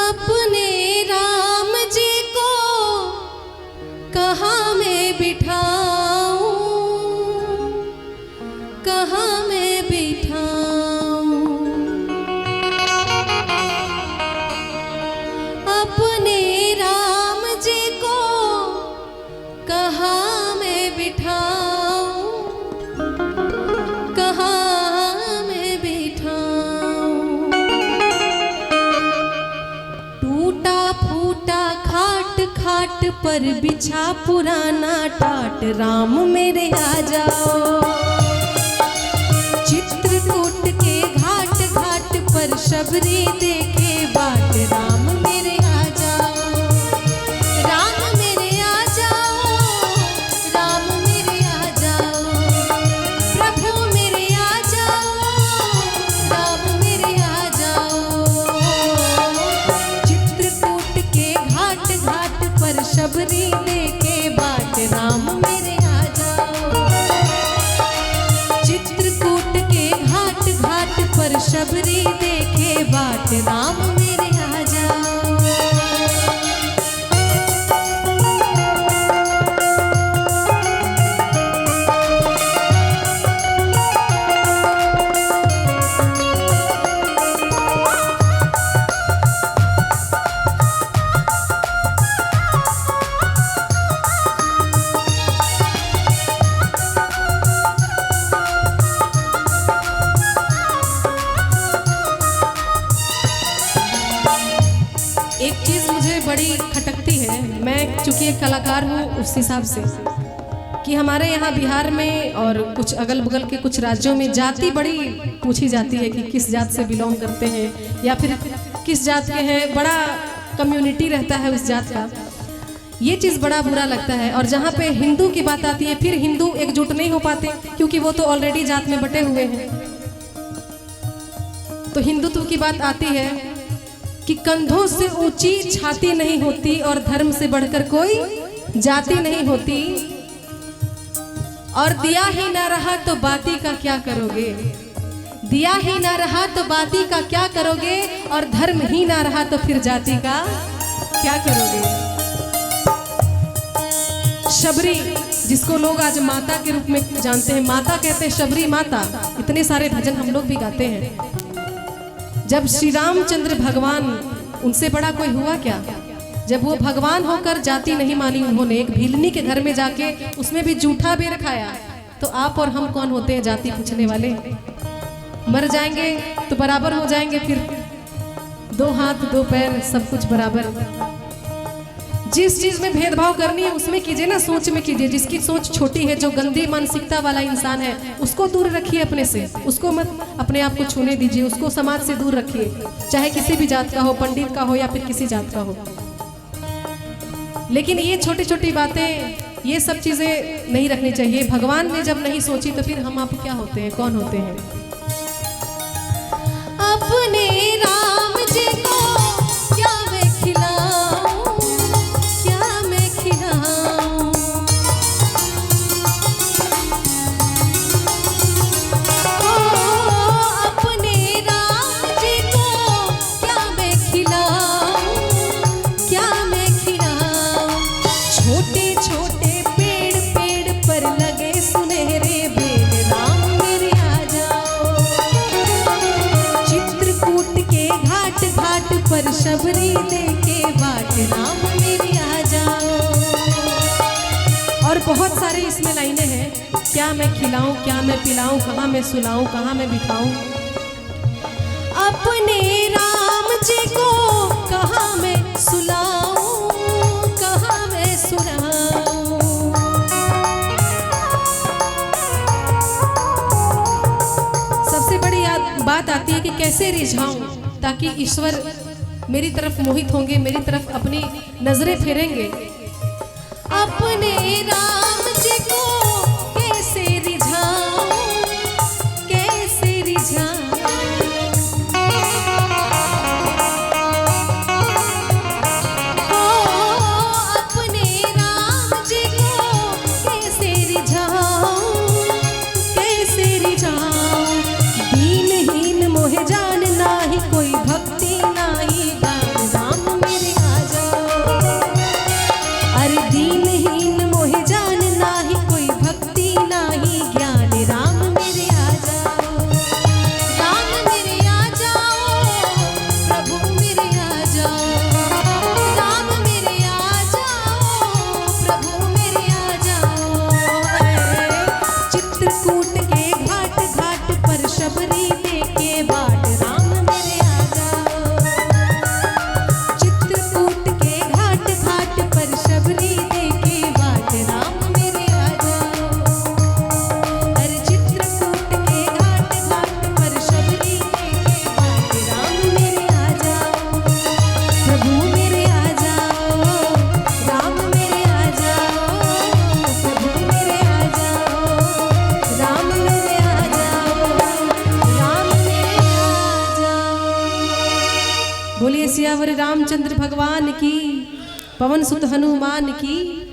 अपने राम जी को कहाँ मैं बिठाऊं, कहाँ मैं बिठाऊं। अपने राम जी को कहाँ मैं बिठाऊं, कहाँ मैं बिठाऊं। टूटा फूटा खाट खाट पर बिछा पुराना टाट, राम मेरे आ जाओ। चित्रकूट के घाट घाट पर शबरी देखे बाट, राम मेरे आ जाओ। राम मेरे आ जाओ, राम मेरे आ जाओ। प्रभु मेरे आ जाओ, राम मेरे आ जाओ। चित्रकूट के घाट घाट पर शबरी देखे बाट, राम मेरे आ जाओ। चित्रकूट के घाट घाट पर शबरी देखे बाट, राम मेरे आ जाओ। एक चीज़ मुझे बड़ी खटकती है, मैं चूंकि एक कलाकार हूँ उस हिसाब से, कि हमारे यहाँ बिहार में और कुछ अगल बगल के कुछ राज्यों में जाति बड़ी पूछी जाती है कि किस जात से बिलोंग करते हैं या फिर किस जात के हैं। बड़ा कम्युनिटी रहता है उस जात का, ये चीज़ बड़ा बुरा लगता है। और जहाँ पे हिंदू की बात आती है फिर हिंदू एकजुट नहीं हो पाते, क्योंकि वो तो ऑलरेडी जात में बटे हुए हैं। तो हिंदुत्व की बात आती है कि कंधों से ऊंची छाती नहीं होती और धर्म से बढ़कर कोई जाति नहीं होती। और दिया ही ना रहा तो बाती का क्या करोगे, दिया ही ना रहा तो बाती का क्या करोगे, और धर्म ही ना रहा तो फिर जाति का क्या करोगे। शबरी, जिसको लोग आज माता के रूप में जानते हैं, माता कहते हैं शबरी माता, इतने सारे भजन हम लोग भी गाते हैं। जब श्री रामचंद्र भगवान, उनसे बड़ा कोई हुआ क्या, जब वो भगवान होकर जाति नहीं मानी उन्होंने, एक भीलनी के घर में जाके उसमें भी जूठा बेर खाया, तो आप और हम कौन होते हैं जाति पूछने वाले। मर जाएंगे तो बराबर हो जाएंगे, फिर दो हाथ दो पैर सब कुछ बराबर। जिस चीज में भेदभाव करनी है उसमें कीजिए ना, सोच में कीजिए। जिसकी सोच छोटी है, जो गंदी मानसिकता वाला इंसान है, उसको दूर रखिए अपने से, उसको मत अपने आप को छूने दीजिए, उसको समाज से दूर रखिए, चाहे किसी भी जात का हो, पंडित का हो या फिर किसी जात का हो। लेकिन ये छोटी छोटी बातें, ये सब चीजें नहीं रखनी चाहिए। भगवान ने जब नहीं सोची तो फिर हम आप क्या होते हैं, कौन होते हैं। अपने राम जी को क्या मैं खिलाऊं, क्या मैं खिलाऊं। अपने राम जी को क्या मैं खिलाऊं, क्या मैं खिलाऊं। छोटे छोटे पेड़ पेड़ पर लगे सुनहरे बेल, राम मेरे आ जाओ। चित्रकूट के घाट घाट पर शबरी देखे बाट, राम मेरे आ जाओ। और बहुत सारे इसमें लाइनें हैं, क्या मैं खिलाऊं, क्या मैं पिलाऊं, कहाँ मैं सुलाऊं, कहाँ मैं बिठाऊं। अपने राम जी को कहाँ मैं सुलाऊं, कहाँ मैं सुलाऊं। सबसे बड़ी बात आती है कि कैसे रिझाऊं, ताकि ईश्वर मेरी तरफ मोहित होंगे, मेरी तरफ अपनी नजरें फेरेंगे। अपने राम जी को कैसे रिझाऊं, कैसे रिझाऊं। अपने राम जी को कैसे रिझाऊं, कैसे रिझाऊं। दीनहीन मोहे जान नाही, कोई भक्ति नाही दान, राम सियावर रामचंद्र भगवान की, पवन सुत हनुमान की।